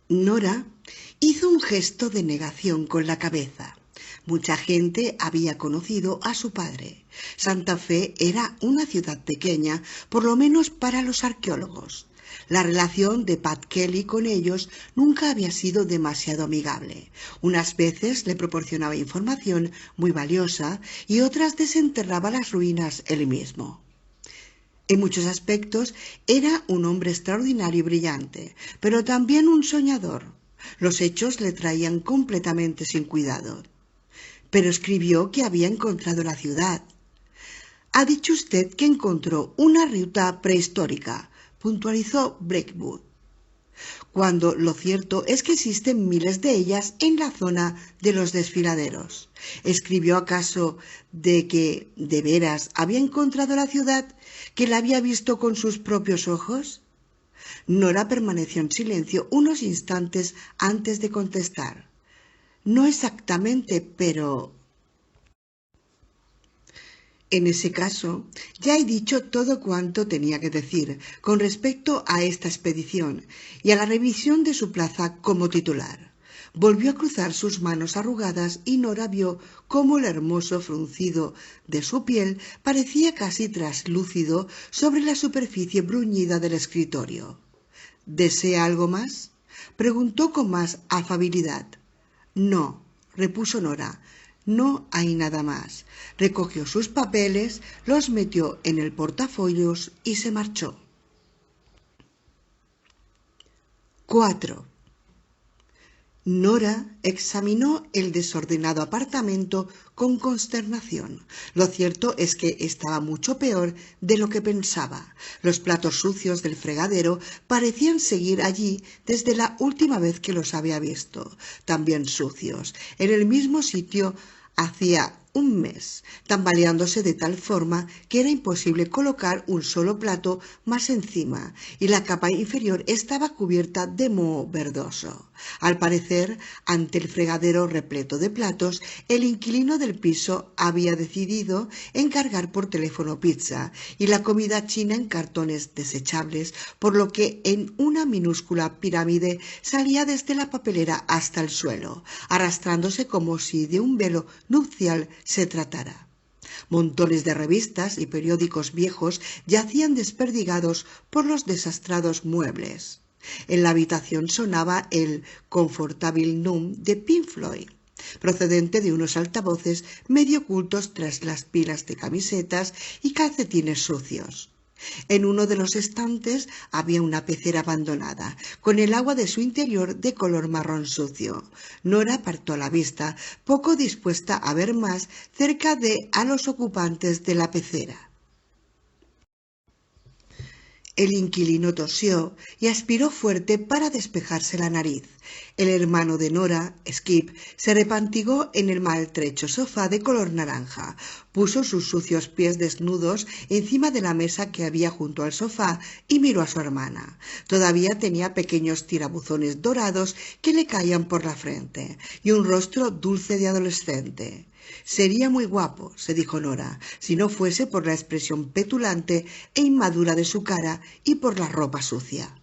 Nora hizo un gesto de negación con la cabeza. Mucha gente había conocido a su padre. Santa Fe era una ciudad pequeña, por lo menos para los arqueólogos. La relación de Pat Kelly con ellos nunca había sido demasiado amigable. Unas veces le proporcionaba información muy valiosa y otras desenterraba las ruinas él mismo. En muchos aspectos era un hombre extraordinario y brillante, pero también un soñador. Los hechos le traían completamente sin cuidado. Pero escribió que había encontrado la ciudad. Ha dicho usted que encontró una ruta prehistórica, puntualizó Breakwood, cuando lo cierto es que existen miles de ellas en la zona de los desfiladeros. ¿Escribió acaso de que de veras había encontrado la ciudad, que la había visto con sus propios ojos? Nora permaneció en silencio unos instantes antes de contestar. No exactamente, pero... En ese caso, ya he dicho todo cuanto tenía que decir con respecto a esta expedición y a la revisión de su plaza como titular. Volvió a cruzar sus manos arrugadas y Nora vio cómo el hermoso fruncido de su piel parecía casi traslúcido sobre la superficie bruñida del escritorio. ¿Desea algo más?, preguntó con más afabilidad. No, repuso Nora, no hay nada más. Recogió sus papeles, los metió en el portafolios y se marchó. 4. Nora examinó el desordenado apartamento con consternación. Lo cierto es que estaba mucho peor de lo que pensaba. Los platos sucios del fregadero parecían seguir allí desde la última vez que los había visto, también sucios, en el mismo sitio hacía un mes, tambaleándose de tal forma que era imposible colocar un solo plato más encima, y la capa inferior estaba cubierta de moho verdoso. Al parecer, ante el fregadero repleto de platos, el inquilino del piso había decidido encargar por teléfono pizza y la comida china en cartones desechables, por lo que en una minúscula pirámide salía desde la papelera hasta el suelo, arrastrándose como si de un velo nupcial se tratara. Montones de revistas y periódicos viejos yacían desperdigados por los desastrados muebles. En la habitación sonaba el Comfortable Numb de Pink Floyd, procedente de unos altavoces medio ocultos tras las pilas de camisetas y calcetines sucios. En uno de los estantes había una pecera abandonada, con el agua de su interior de color marrón sucio. Nora apartó la vista, poco dispuesta a ver más cerca de a los ocupantes de la pecera. El inquilino tosió y aspiró fuerte para despejarse la nariz. El hermano de Nora, Skip, se repantigó en el maltrecho sofá de color naranja, puso sus sucios pies desnudos encima de la mesa que había junto al sofá y miró a su hermana. Todavía tenía pequeños tirabuzones dorados que le caían por la frente y un rostro dulce de adolescente. Sería muy guapo, se dijo Nora, si no fuese por la expresión petulante e inmadura de su cara y por la ropa sucia.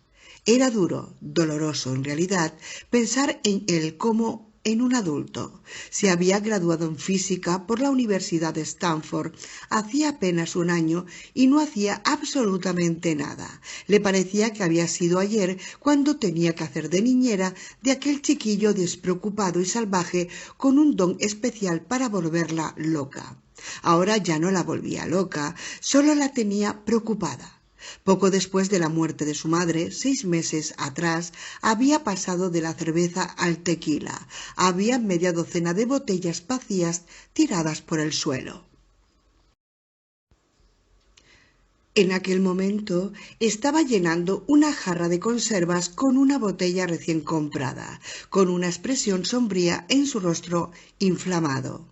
Era duro, doloroso en realidad, pensar en él como en un adulto. Se había graduado en física por la Universidad de Stanford hacía apenas un año y no hacía absolutamente nada. Le parecía que había sido ayer cuando tenía que hacer de niñera de aquel chiquillo despreocupado y salvaje con un don especial para volverla loca. Ahora ya no la volvía loca, solo la tenía preocupada. Poco después de la muerte de su madre, 6 meses atrás, había pasado de la cerveza al tequila. Había media docena de botellas vacías tiradas por el suelo. En aquel momento estaba llenando una jarra de conservas con una botella recién comprada, con una expresión sombría en su rostro inflamado.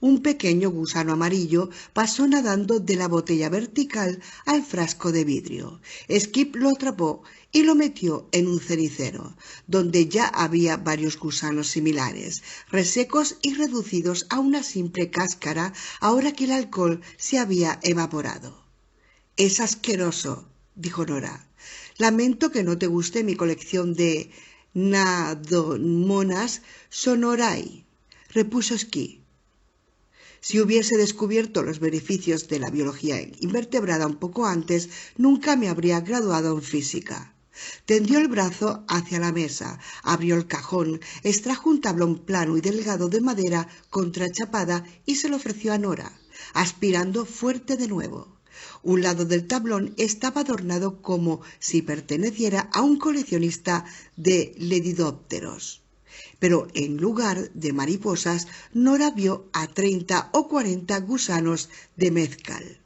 Un pequeño gusano amarillo pasó nadando de la botella vertical al frasco de vidrio. Skip lo atrapó y lo metió en un cenicero, donde ya había varios gusanos similares, resecos y reducidos a una simple cáscara ahora que el alcohol se había evaporado. «Es asqueroso», dijo Nora. «Lamento que no te guste mi colección de Nadomonas sonorai, repuso Skip. Si hubiese descubierto los beneficios de la biología invertebrada un poco antes, nunca me habría graduado en física. Tendió el brazo hacia la mesa, abrió el cajón, extrajo un tablón plano y delgado de madera contrachapada y se lo ofreció a Nora, aspirando fuerte de nuevo. Un lado del tablón estaba adornado como si perteneciera a un coleccionista de lepidópteros. Pero en lugar de mariposas, Nora vio a 30 o 40 gusanos de mezcal.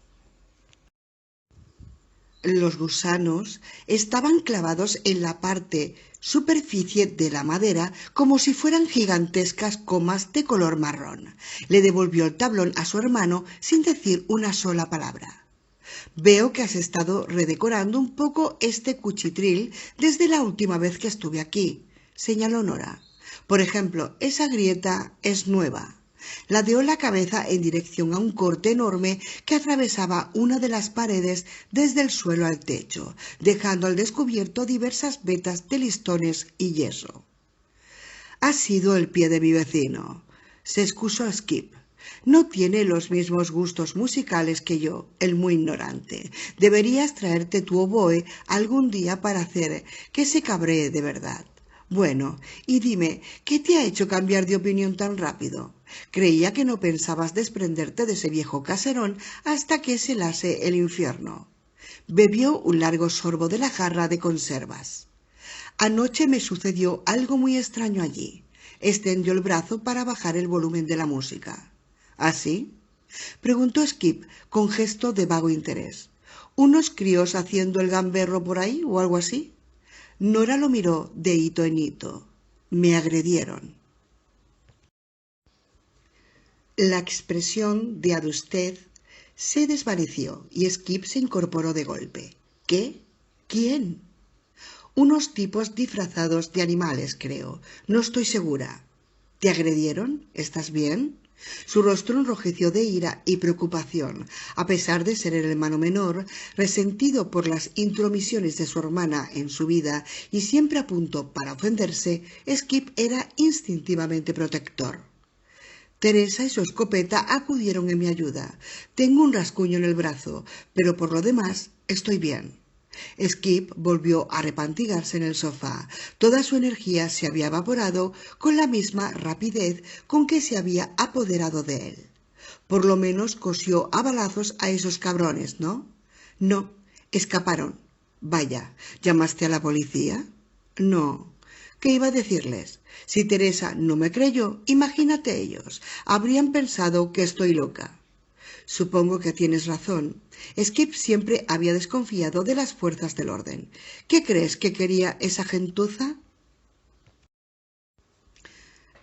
Los gusanos estaban clavados en la parte superficie de la madera como si fueran gigantescas comas de color marrón. Le devolvió el tablón a su hermano sin decir una sola palabra. Veo que has estado redecorando un poco este cuchitril desde la última vez que estuve aquí, señaló Nora. Por ejemplo, esa grieta es nueva. Ladeó la cabeza en dirección a un corte enorme que atravesaba una de las paredes desde el suelo al techo, dejando al descubierto diversas vetas de listones y yeso. Ha sido el pie de mi vecino, se excusó Skip. No tiene los mismos gustos musicales que yo, el muy ignorante. Deberías traerte tu oboe algún día para hacer que se cabree de verdad. Bueno, y dime, ¿qué te ha hecho cambiar de opinión tan rápido? Creía que no pensabas desprenderte de ese viejo caserón hasta que se lase el infierno. Bebió un largo sorbo de la jarra de conservas. Anoche me sucedió algo muy extraño allí. Extendió el brazo para bajar el volumen de la música. ¿Así? Preguntó Skip con gesto de vago interés. ¿Unos críos haciendo el gamberro por ahí o algo así? Nora lo miró de hito en hito. Me agredieron. La expresión de adustez se desvaneció y Skip se incorporó de golpe. ¿Qué? ¿Quién? Unos tipos disfrazados de animales, creo. No estoy segura. ¿Te agredieron? ¿Estás bien? Su rostro enrojeció de ira y preocupación. A pesar de ser el hermano menor, resentido por las intromisiones de su hermana en su vida y siempre a punto para ofenderse, Skip era instintivamente protector. Teresa y su escopeta acudieron en mi ayuda. Tengo un rasguño en el brazo, pero por lo demás estoy bien. Skip volvió a repantigarse en el sofá. Toda su energía se había evaporado con la misma rapidez con que se había apoderado de él. Por lo menos cosió a balazos a esos cabrones, ¿no? No, escaparon. Vaya, ¿llamaste a la policía? No. ¿Qué iba a decirles? Si Teresa no me creyó, imagínate ellos. Habrían pensado que estoy loca. Supongo que tienes razón. Skip siempre había desconfiado de las fuerzas del orden. ¿Qué crees que quería esa gentuza?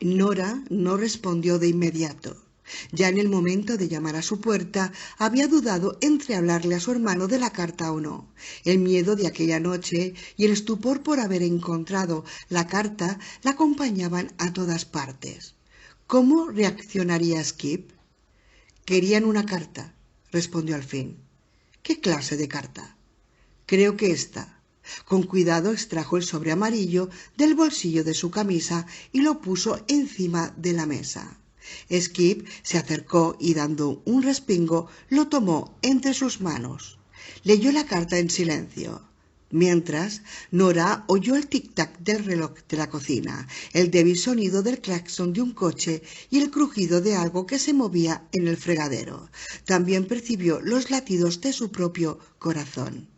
Nora no respondió de inmediato. Ya en el momento de llamar a su puerta, había dudado entre hablarle a su hermano de la carta o no. El miedo de aquella noche y el estupor por haber encontrado la carta la acompañaban a todas partes. ¿Cómo reaccionaría Skip? Querían una carta, respondió al fin. ¿Qué clase de carta? Creo que esta. Con cuidado extrajo el sobre amarillo del bolsillo de su camisa y lo puso encima de la mesa. Skip se acercó y dando un respingo lo tomó entre sus manos. Leyó la carta en silencio. Mientras, Nora oyó el tic-tac del reloj de la cocina, el débil sonido del claxon de un coche y el crujido de algo que se movía en el fregadero. También percibió los latidos de su propio corazón.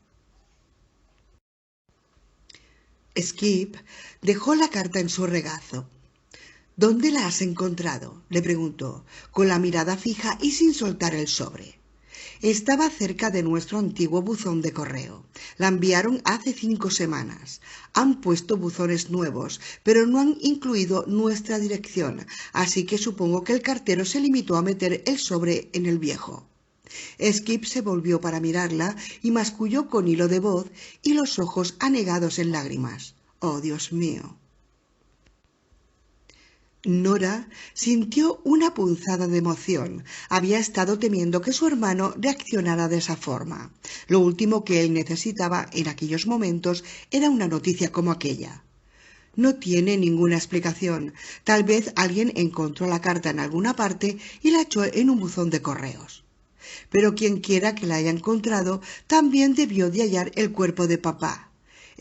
Skip dejó la carta en su regazo. ¿Dónde la has encontrado?, le preguntó, con la mirada fija y sin soltar el sobre. Estaba cerca de nuestro antiguo buzón de correo. La enviaron hace 5 semanas. Han puesto buzones nuevos, pero no han incluido nuestra dirección, así que supongo que el cartero se limitó a meter el sobre en el viejo. Skip se volvió para mirarla y masculló con hilo de voz y los ojos anegados en lágrimas. ¡Oh, Dios mío! Nora sintió una punzada de emoción. Había estado temiendo que su hermano reaccionara de esa forma. Lo último que él necesitaba en aquellos momentos era una noticia como aquella. No tiene ninguna explicación. Tal vez alguien encontró la carta en alguna parte y la echó en un buzón de correos. Pero quien quiera que la haya encontrado, también debió de hallar el cuerpo de papá.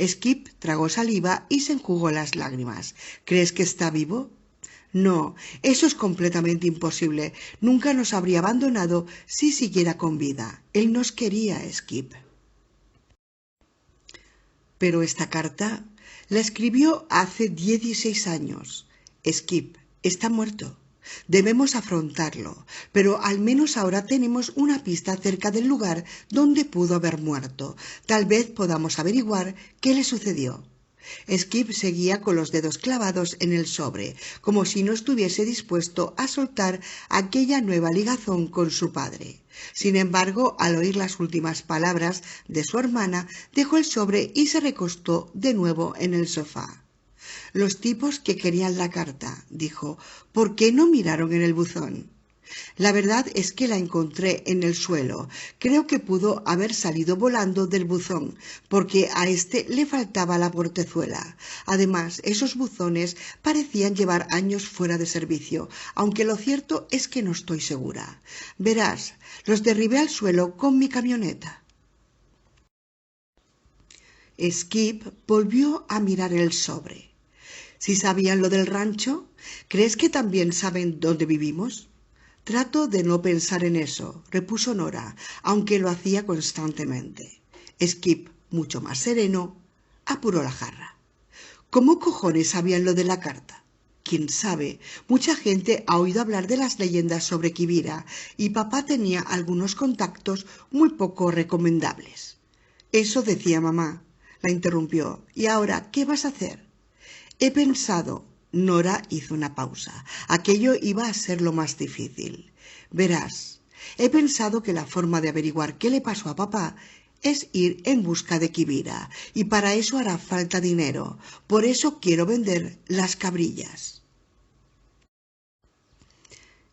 Skip tragó saliva y se enjugó las lágrimas. ¿Crees que está vivo? No, eso es completamente imposible. Nunca nos habría abandonado si siguiera con vida. Él nos quería, Skip. Pero esta carta la escribió hace 16 años. Skip está muerto. Debemos afrontarlo, pero al menos ahora tenemos una pista cerca del lugar donde pudo haber muerto. Tal vez podamos averiguar qué le sucedió. Skip seguía con los dedos clavados en el sobre, como si no estuviese dispuesto a soltar aquella nueva ligazón con su padre. Sin embargo, al oír las últimas palabras de su hermana, dejó el sobre y se recostó de nuevo en el sofá. Los tipos que querían la carta, dijo, ¿por qué no miraron en el buzón? La verdad es que la encontré en el suelo. Creo que pudo haber salido volando del buzón, porque a este le faltaba la portezuela. Además, esos buzones parecían llevar años fuera de servicio, aunque lo cierto es que no estoy segura. Verás, los derribé al suelo con mi camioneta. Skip volvió a mirar el sobre. ¿Si sabían lo del rancho? ¿Crees que también saben dónde vivimos? Trato de no pensar en eso, repuso Nora, aunque lo hacía constantemente. Skip, mucho más sereno, apuró la jarra. ¿Cómo cojones sabían lo de la carta? Quién sabe, mucha gente ha oído hablar de las leyendas sobre Quivira y papá tenía algunos contactos muy poco recomendables. Eso decía mamá, la interrumpió. ¿Y ahora qué vas a hacer? He pensado. Nora hizo una pausa. Aquello iba a ser lo más difícil. Verás, he pensado que la forma de averiguar qué le pasó a papá es ir en busca de Quivira, y para eso hará falta dinero. Por eso quiero vender las cabrillas.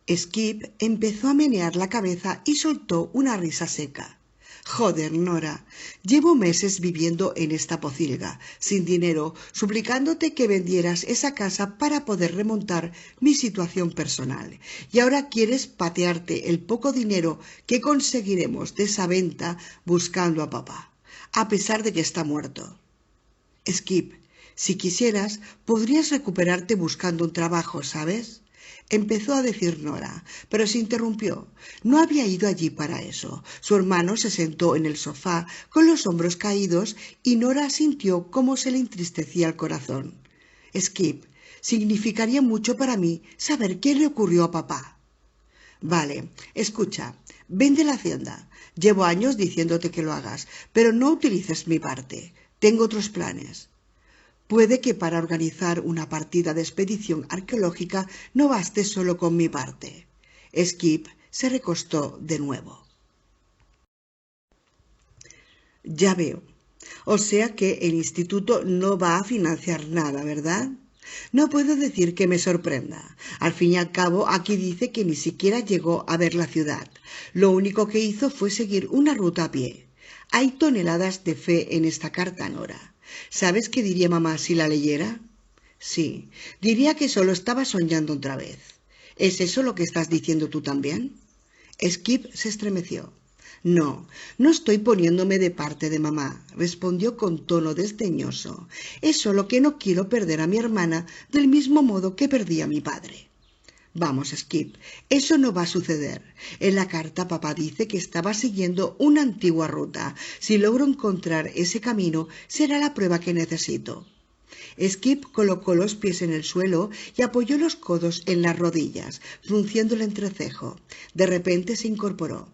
Skip empezó a menear la cabeza y soltó una risa seca. Joder, Nora, llevo meses viviendo en esta pocilga, sin dinero, suplicándote que vendieras esa casa para poder remontar mi situación personal. Y ahora quieres patearte el poco dinero que conseguiremos de esa venta buscando a papá, a pesar de que está muerto. Skip, si quisieras, podrías recuperarte buscando un trabajo, ¿sabes? Empezó a decir Nora, pero se interrumpió. No había ido allí para eso. Su hermano se sentó en el sofá con los hombros caídos y Nora sintió cómo se le entristecía el corazón. Skip, significaría mucho para mí saber qué le ocurrió a papá. Vale, escucha, vende la hacienda. Llevo años diciéndote que lo hagas, pero no utilices mi parte. Tengo otros planes. Puede que para organizar una partida de expedición arqueológica no baste solo con mi parte. Skip se recostó de nuevo. Ya veo. O sea que el instituto no va a financiar nada, ¿verdad? No puedo decir que me sorprenda. Al fin y al cabo, aquí dice que ni siquiera llegó a ver la ciudad. Lo único que hizo fue seguir una ruta a pie. Hay toneladas de fe en esta carta, Nora. ¿Sabes qué diría mamá si la leyera? Sí, diría que solo estaba soñando otra vez. ¿Es eso lo que estás diciendo tú también? Skip se estremeció. No, no estoy poniéndome de parte de mamá, respondió con tono desdeñoso. Es solo que no quiero perder a mi hermana del mismo modo que perdí a mi padre. Vamos, Skip, eso no va a suceder. En la carta papá dice que estaba siguiendo una antigua ruta. Si logro encontrar ese camino, será la prueba que necesito. Skip colocó los pies en el suelo y apoyó los codos en las rodillas, frunciendo el entrecejo. De repente se incorporó.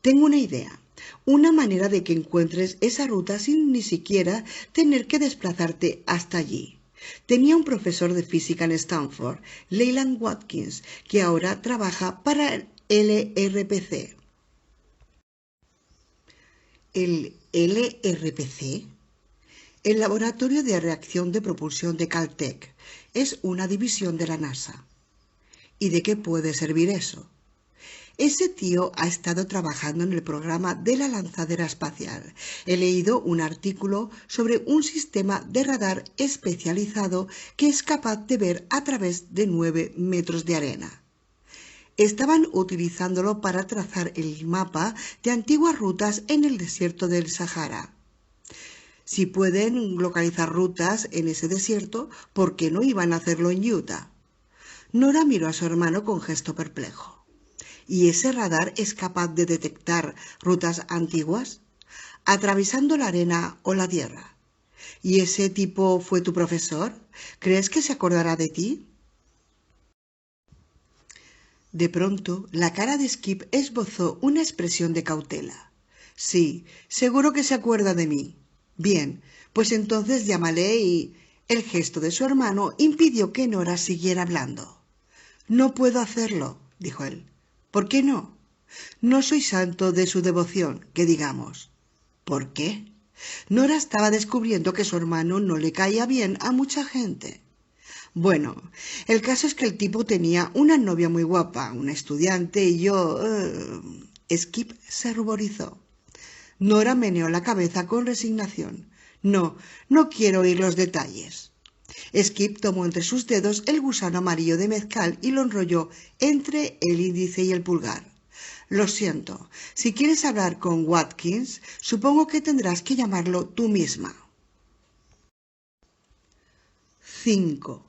Tengo una idea. Una manera de que encuentres esa ruta sin ni siquiera tener que desplazarte hasta allí. Tenía un profesor de física en Stanford, Leland Watkins, que ahora trabaja para el LRPC. ¿El LRPC? El Laboratorio de Reacción de Propulsión de Caltech. Es una división de la NASA. ¿Y de qué puede servir eso? Ese tío ha estado trabajando en el programa de la lanzadera espacial. He leído un artículo sobre un sistema de radar especializado que es capaz de ver a través de 9 metros de arena. Estaban utilizándolo para trazar el mapa de antiguas rutas en el desierto del Sahara. Si pueden localizar rutas en ese desierto, ¿por qué no iban a hacerlo en Utah? Nora miró a su hermano con gesto perplejo. ¿Y ese radar es capaz de detectar rutas antiguas, atravesando la arena o la tierra? ¿Y ese tipo fue tu profesor? ¿Crees que se acordará de ti? De pronto, la cara de Skip esbozó una expresión de cautela. Sí, seguro que se acuerda de mí. Bien, pues entonces llámale y... El gesto de su hermano impidió que Nora siguiera hablando. No puedo hacerlo, dijo él. ¿Por qué no? No soy santo de su devoción, que digamos. ¿Por qué? Nora estaba descubriendo que su hermano no le caía bien a mucha gente. Bueno, el caso es que el tipo tenía una novia muy guapa, una estudiante, y yo... Skip se ruborizó. Nora meneó la cabeza con resignación. No, no quiero oír los detalles. Skip tomó entre sus dedos el gusano amarillo de mezcal y lo enrolló entre el índice y el pulgar. Lo siento, si quieres hablar con Watkins, supongo que tendrás que llamarlo tú misma. 5.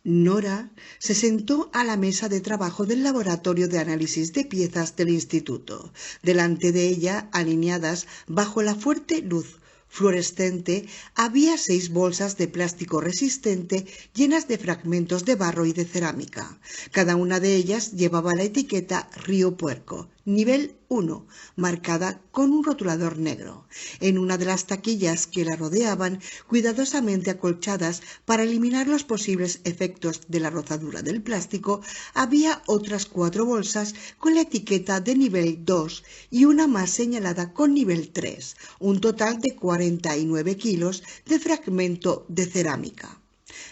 Nora se sentó a la mesa de trabajo del laboratorio de análisis de piezas del instituto. Delante de ella, alineadas bajo la fuerte luz fluorescente, había 6 bolsas de plástico resistente llenas de fragmentos de barro y de cerámica. Cada una de ellas llevaba la etiqueta Río Puerco, nivel 1, marcada con un rotulador negro. En una de las taquillas que la rodeaban, cuidadosamente acolchadas para eliminar los posibles efectos de la rozadura del plástico, había otras 4 bolsas con la etiqueta de nivel 2 y una más señalada con nivel 3, un total de 49 kilos de fragmento de cerámica.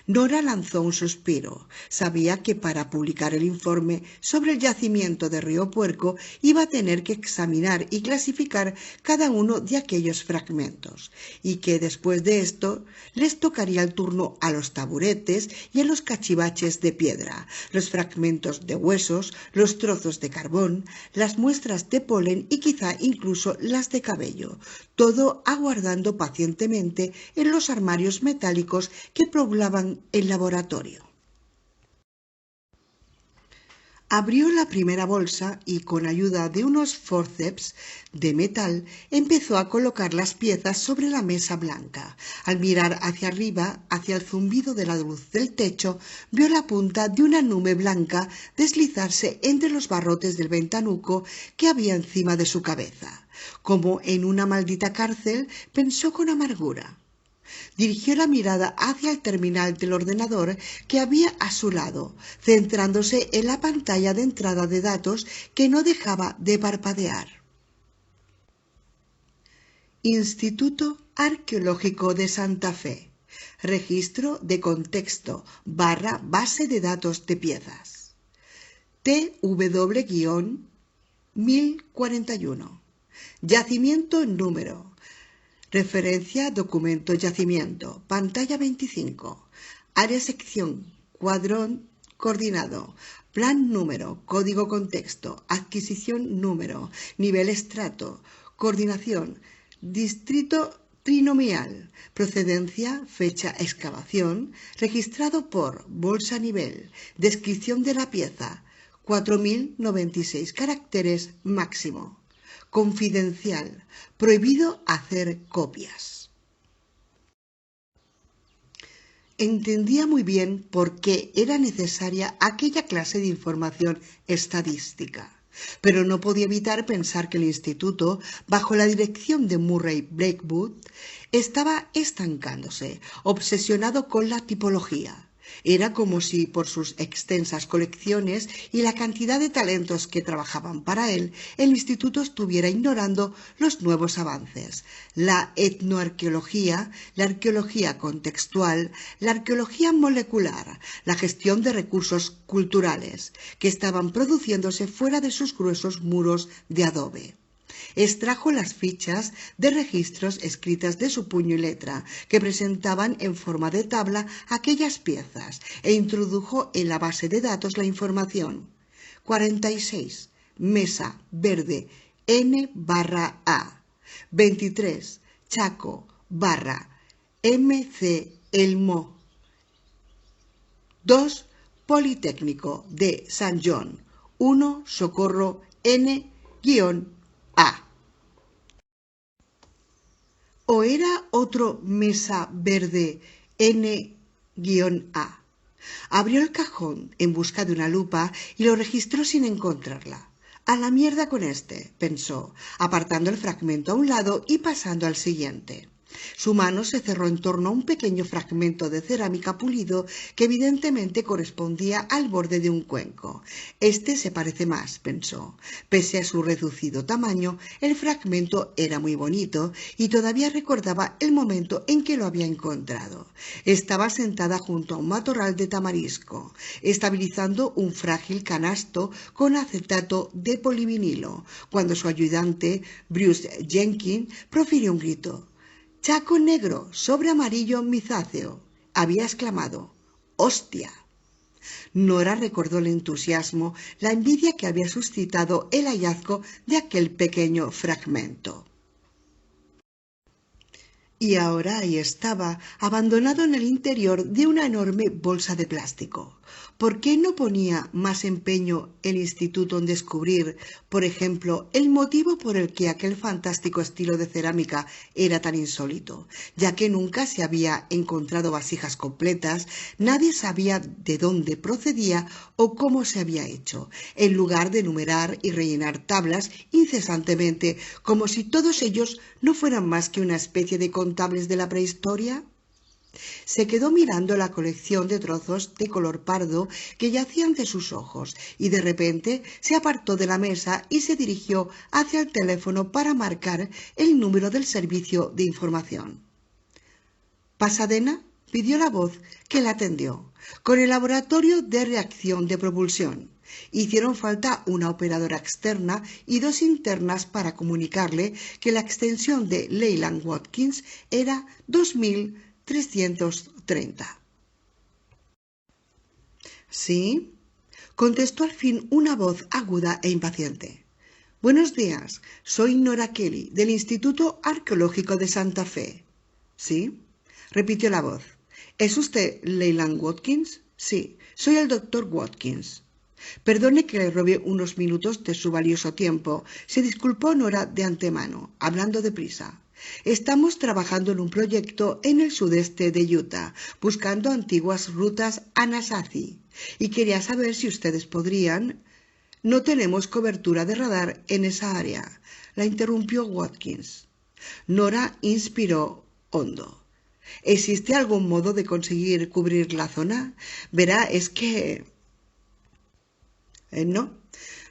Nora lanzó un suspiro. Sabía que para publicar el informe sobre el yacimiento de Río Puerco iba a tener que examinar y clasificar cada uno de aquellos fragmentos, y que después de esto les tocaría el turno a los taburetes y a los cachivaches de piedra, los fragmentos de huesos, los trozos de carbón, las muestras de polen y quizá incluso las de cabello, todo aguardando pacientemente en los armarios metálicos que poblaban el laboratorio. Abrió la primera bolsa y, con ayuda de unos forceps de metal, empezó a colocar las piezas sobre la mesa blanca. Al mirar hacia arriba, hacia el zumbido de la luz del techo, vio la punta de una nube blanca deslizarse entre los barrotes del ventanuco que había encima de su cabeza. Como en una maldita cárcel, pensó con amargura. Dirigió la mirada hacia el terminal del ordenador que había a su lado, centrándose en la pantalla de entrada de datos que no dejaba de parpadear. Instituto Arqueológico de Santa Fe. Registro de contexto / base de datos de piezas. TW-1041. Yacimiento en número. Referencia documento yacimiento. Pantalla 25. Área sección. Cuadrón coordinado. Plan número. Código contexto. Adquisición número. Nivel estrato. Coordinación. Distrito trinomial. Procedencia. Fecha excavación. Registrado por bolsa nivel. Descripción de la pieza. 4096 caracteres máximo. Confidencial. Prohibido hacer copias. Entendía muy bien por qué era necesaria aquella clase de información estadística, pero no podía evitar pensar que el instituto, bajo la dirección de Murray Blakewood, estaba estancándose, obsesionado con la tipología. Era como si, por sus extensas colecciones y la cantidad de talentos que trabajaban para él, el instituto estuviera ignorando los nuevos avances. La etnoarqueología, la arqueología contextual, la arqueología molecular, la gestión de recursos culturales, que estaban produciéndose fuera de sus gruesos muros de adobe. Extrajo las fichas de registros escritas de su puño y letra, que presentaban en forma de tabla aquellas piezas, e introdujo en la base de datos la información. 46. Mesa Verde N/A. 23. Chaco /MC Elmo. 2. Politécnico de San John. 1. Socorro N-A. ¿O era otro Mesa Verde N-A? Abrió el cajón en busca de una lupa y lo registró sin encontrarla. A la mierda con este, pensó, apartando el fragmento a un lado y pasando al siguiente. Su mano se cerró en torno a un pequeño fragmento de cerámica pulido que evidentemente correspondía al borde de un cuenco. Este se parece más, pensó. Pese a su reducido tamaño, el fragmento era muy bonito y todavía recordaba el momento en que lo había encontrado. Estaba sentada junto a un matorral de tamarisco, estabilizando un frágil canasto con acetato de polivinilo, cuando su ayudante, Bruce Jenkins, profirió un grito. «Chaco negro sobre amarillo mizáceo», había exclamado. «¡Hostia!». Nora recordó el entusiasmo, la envidia que había suscitado el hallazgo de aquel pequeño fragmento. Y ahora ahí estaba, abandonado en el interior de una enorme bolsa de plástico. ¿Por qué no ponía más empeño el instituto en descubrir, por ejemplo, el motivo por el que aquel fantástico estilo de cerámica era tan insólito? Ya que nunca se había encontrado vasijas completas, nadie sabía de dónde procedía o cómo se había hecho, en lugar de enumerar y rellenar tablas incesantemente, como si todos ellos no fueran más que una especie de contables de la prehistoria. Se quedó mirando la colección de trozos de color pardo que yacía ante sus ojos y de repente se apartó de la mesa y se dirigió hacia el teléfono para marcar el número del servicio de información. «Pasadena», pidió la voz que la atendió. «Con el laboratorio de reacción de propulsión». Hicieron falta una operadora externa y 2 internas para comunicarle que la extensión de Leyland Watkins era 2330. «¿Sí?», contestó al fin una voz aguda e impaciente. «Buenos días, soy Nora Kelly, del Instituto Arqueológico de Santa Fe». «¿Sí?», repitió la voz. «¿Es usted Leyland Watkins?» «Sí, soy el doctor Watkins». «Perdone que le robe unos minutos de su valioso tiempo», se disculpó Nora de antemano, hablando deprisa. «Estamos trabajando en un proyecto en el sudeste de Utah, buscando antiguas rutas a Nasazi, y quería saber si ustedes podrían...». «No tenemos cobertura de radar en esa área», la interrumpió Watkins. Nora inspiró hondo. «¿Existe algún modo de conseguir cubrir la zona? Verá, es que...».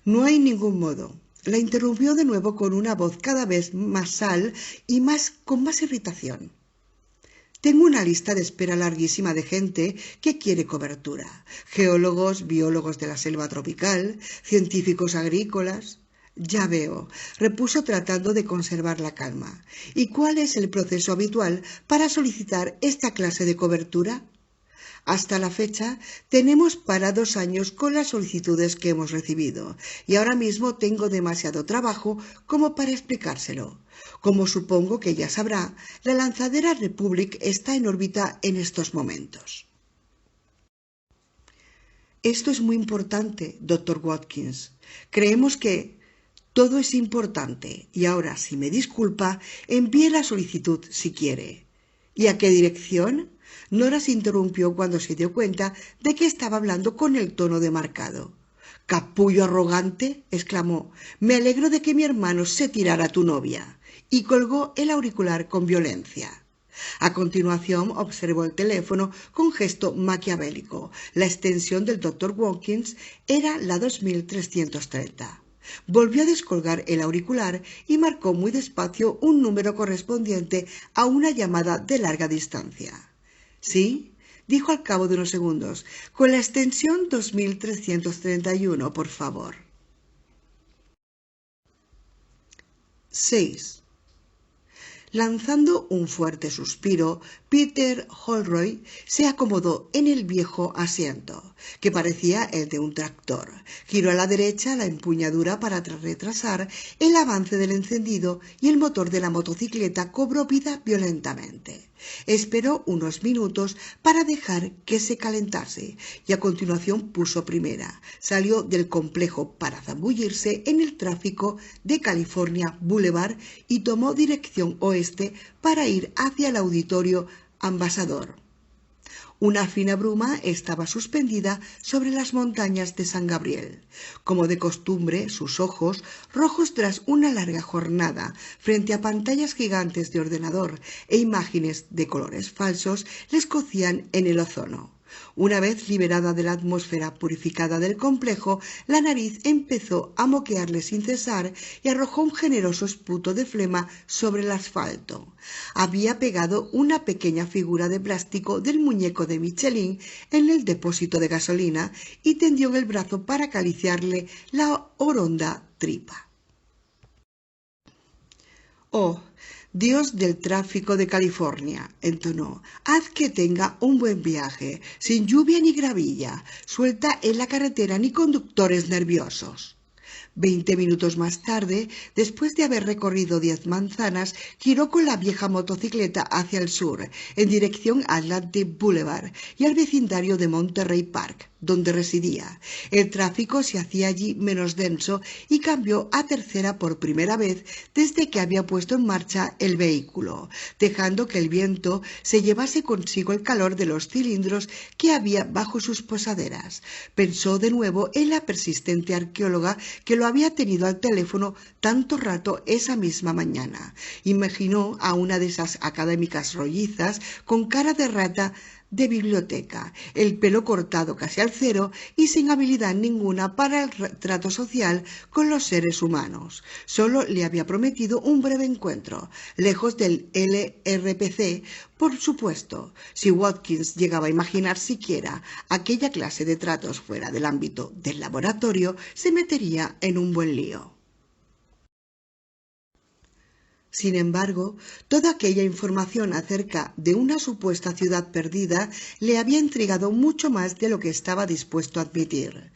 No hay ningún modo», la interrumpió de nuevo con una voz cada vez más sal y con más irritación. «Tengo una lista de espera larguísima de gente que quiere cobertura. Geólogos, biólogos de la selva tropical, científicos agrícolas». «Ya veo», repuso tratando de conservar la calma. «¿Y cuál es el proceso habitual para solicitar esta clase de cobertura?» «Hasta la fecha tenemos para 2 años con las solicitudes que hemos recibido, y ahora mismo tengo demasiado trabajo como para explicárselo. Como supongo que ya sabrá, la lanzadera Republic está en órbita en estos momentos». «Esto es muy importante, doctor Watkins. Creemos que todo es importante, y ahora, si me disculpa, envíe la solicitud si quiere». «¿Y a qué dirección?». Nora se interrumpió cuando se dio cuenta de que estaba hablando con el tono demarcado. «¡Capullo arrogante!», exclamó. «Me alegro de que mi hermano se tirara a tu novia». Y colgó el auricular con violencia. A continuación observó el teléfono con gesto maquiavélico. La extensión del Dr. Watkins era la 2330. Volvió a descolgar el auricular y marcó muy despacio un número correspondiente a una llamada de larga distancia. «¿Sí?», dijo al cabo de unos segundos. «Con la extensión 2331, por favor». 6. Lanzando un fuerte suspiro, Peter Holroyd se acomodó en el viejo asiento, que parecía el de un tractor. Giró a la derecha la empuñadura para retrasar el avance del encendido y el motor de la motocicleta cobró vida violentamente. Esperó unos minutos para dejar que se calentase y a continuación puso primera. Salió del complejo para zambullirse en el tráfico de California Boulevard y tomó dirección oeste para ir hacia el auditorio Ambassador. Una fina bruma estaba suspendida sobre las montañas de San Gabriel. Como de costumbre, sus ojos, rojos tras una larga jornada frente a pantallas gigantes de ordenador e imágenes de colores falsos, les cocían en el ozono. Una vez liberada de la atmósfera purificada del complejo, la nariz empezó a moquearle sin cesar y arrojó un generoso esputo de flema sobre el asfalto. Había pegado una pequeña figura de plástico del muñeco de Michelin en el depósito de gasolina y tendió el brazo para acariciarle la oronda tripa. «Oh, Dios del tráfico de California», entonó, «haz que tenga un buen viaje, sin lluvia ni gravilla, suelta en la carretera ni conductores nerviosos». 20 minutos más tarde, después de haber recorrido 10 manzanas, giró con la vieja motocicleta hacia el sur, en dirección a Atlantic Boulevard y al vecindario de Monterey Park, donde residía. El tráfico se hacía allí menos denso y cambió a tercera por primera vez desde que había puesto en marcha el vehículo, dejando que el viento se llevase consigo el calor de los cilindros que había bajo sus posaderas. Pensó de nuevo en la persistente arqueóloga que lo había tenido al teléfono tanto rato esa misma mañana. Imaginó a una de esas académicas rollizas con cara de rata de biblioteca, el pelo cortado casi al cero y sin habilidad ninguna para el trato social con los seres humanos. Solo le había prometido un breve encuentro, lejos del LRPC, por supuesto. Si Watkins llegaba a imaginar siquiera aquella clase de tratos fuera del ámbito del laboratorio, se metería en un buen lío. Sin embargo, toda aquella información acerca de una supuesta ciudad perdida le había intrigado mucho más de lo que estaba dispuesto a admitir.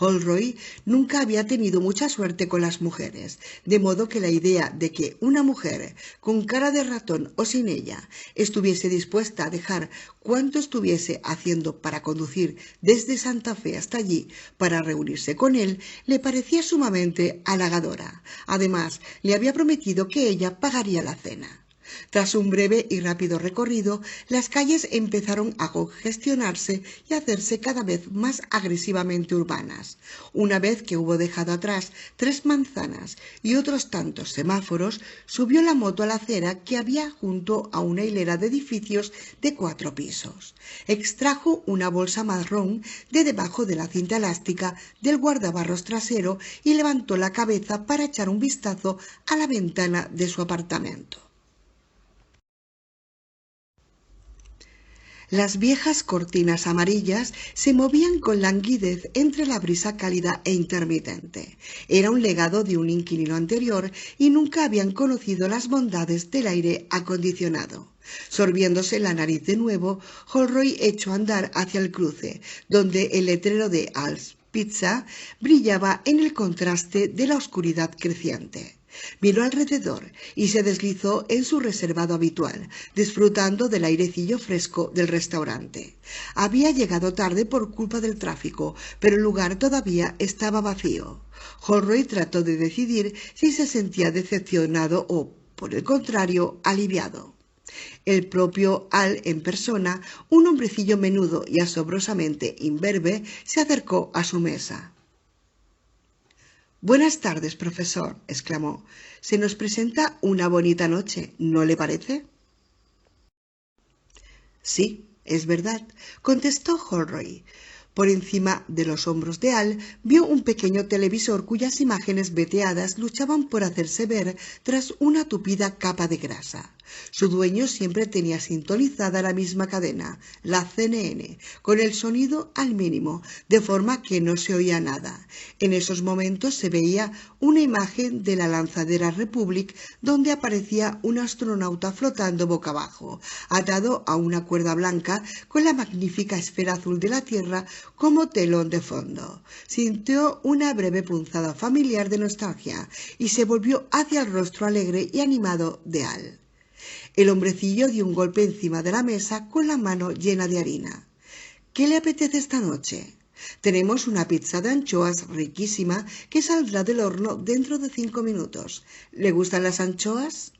Holroyd nunca había tenido mucha suerte con las mujeres, de modo que la idea de que una mujer con cara de ratón o sin ella estuviese dispuesta a dejar cuanto estuviese haciendo para conducir desde Santa Fe hasta allí para reunirse con él le parecía sumamente halagadora. Además, le había prometido que ella pagaría la cena. Tras un breve y rápido recorrido, las calles empezaron a congestionarse y a hacerse cada vez más agresivamente urbanas. Una vez que hubo dejado atrás 3 manzanas y otros tantos semáforos, subió la moto a la acera que había junto a una hilera de edificios de 4 pisos. Extrajo una bolsa marrón de debajo de la cinta elástica del guardabarros trasero y levantó la cabeza para echar un vistazo a la ventana de su apartamento. Las viejas cortinas amarillas se movían con languidez entre la brisa cálida e intermitente. Era un legado de un inquilino anterior y nunca habían conocido las bondades del aire acondicionado. Sorbiéndose la nariz de nuevo, Holroyd echó a andar hacia el cruce, donde el letrero de Al's Pizza brillaba en el contraste de la oscuridad creciente. Miró alrededor y se deslizó en su reservado habitual, disfrutando del airecillo fresco del restaurante. Había llegado tarde por culpa del tráfico, pero el lugar todavía estaba vacío. Holroyd trató de decidir si se sentía decepcionado o, por el contrario, aliviado. El propio Al en persona, un hombrecillo menudo y asombrosamente imberbe, se acercó a su mesa. «Buenas tardes, profesor», exclamó. «Se nos presenta una bonita noche, ¿no le parece?» Sí, es verdad, contestó Holroyd. Por encima de los hombros de Al vio un pequeño televisor cuyas imágenes veteadas luchaban por hacerse ver tras una tupida capa de grasa. Su dueño siempre tenía sintonizada la misma cadena, la CNN, con el sonido al mínimo, de forma que no se oía nada. En esos momentos se veía una imagen de la lanzadera Republic donde aparecía un astronauta flotando boca abajo, atado a una cuerda blanca con la magnífica esfera azul de la Tierra como telón de fondo. Sintió una breve punzada familiar de nostalgia y se volvió hacia el rostro alegre y animado de Al. El hombrecillo dio un golpe encima de la mesa con la mano llena de harina. ¿Qué le apetece esta noche? Tenemos una pizza de anchoas riquísima que saldrá del horno dentro de 5 minutos. ¿Le gustan las anchoas?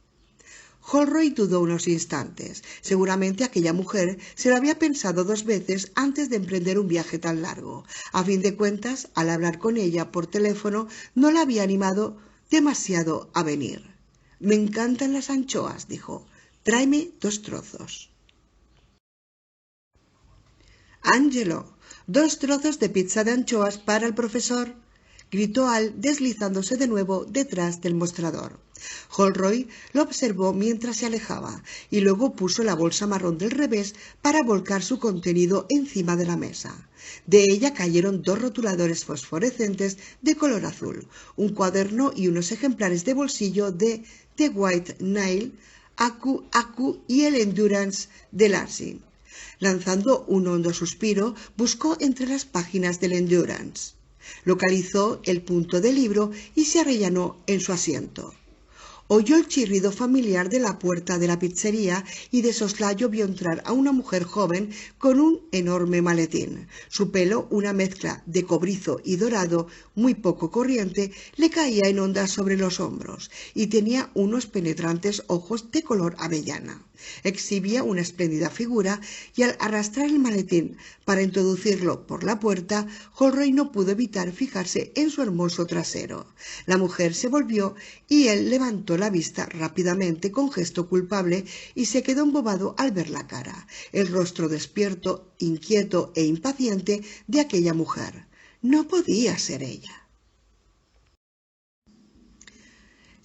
Holroyd dudó unos instantes. Seguramente aquella mujer se lo había pensado 2 veces antes de emprender un viaje tan largo. A fin de cuentas, al hablar con ella por teléfono, no la había animado demasiado a venir. «Me encantan las anchoas», dijo. «Tráeme 2 trozos». «Angelo, 2 trozos de pizza de anchoas para el profesor», gritó Al deslizándose de nuevo detrás del mostrador. Holroyd lo observó mientras se alejaba y luego puso la bolsa marrón del revés para volcar su contenido encima de la mesa. De ella cayeron 2 rotuladores fosforescentes de color azul, un cuaderno y unos ejemplares de bolsillo de The White Nile, Aku y el Endurance de Lansing. Lanzando un hondo suspiro, buscó entre las páginas del Endurance. Localizó el punto del libro y se arrellanó en su asiento. Oyó el chirrido familiar de la puerta de la pizzería y de soslayo vio entrar a una mujer joven con un enorme maletín. Su pelo, una mezcla de cobrizo y dorado muy poco corriente, le caía en ondas sobre los hombros y tenía unos penetrantes ojos de color avellana. Exhibía una espléndida figura y al arrastrar el maletín para introducirlo por la puerta, Holroyd no pudo evitar fijarse en su hermoso trasero. La mujer se volvió y él levantó la vista rápidamente con gesto culpable y se quedó embobado al ver la cara, el rostro despierto, inquieto e impaciente de aquella mujer. No podía ser ella.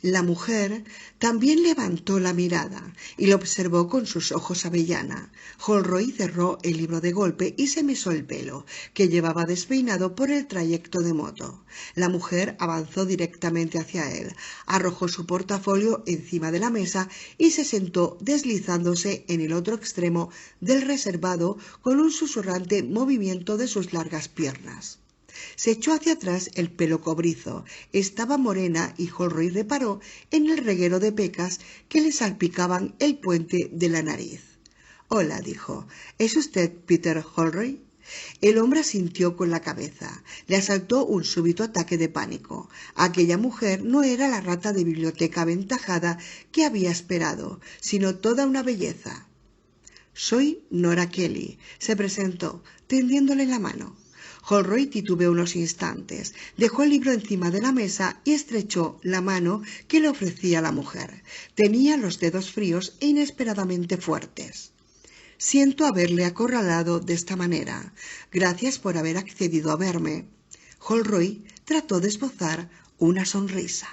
La mujer también levantó la mirada y lo observó con sus ojos avellana. Holroyd cerró el libro de golpe y se mesó el pelo, que llevaba despeinado por el trayecto de moto. La mujer avanzó directamente hacia él, arrojó su portafolio encima de la mesa y se sentó deslizándose en el otro extremo del reservado con un susurrante movimiento de sus largas piernas. Se echó hacia atrás el pelo cobrizo. Estaba morena y Holroyd reparó en el reguero de pecas que le salpicaban el puente de la nariz. «Hola», dijo. «¿Es usted Peter Holroyd?» El hombre asintió con la cabeza. Le asaltó un súbito ataque de pánico. Aquella mujer no era la rata de biblioteca aventajada que había esperado, sino toda una belleza. «Soy Nora Kelly», se presentó, tendiéndole la mano. Holroyd titubeó unos instantes, dejó el libro encima de la mesa y estrechó la mano que le ofrecía la mujer. Tenía los dedos fríos e inesperadamente fuertes. «Siento haberle acorralado de esta manera. Gracias por haber accedido a verme». Holroyd trató de esbozar una sonrisa.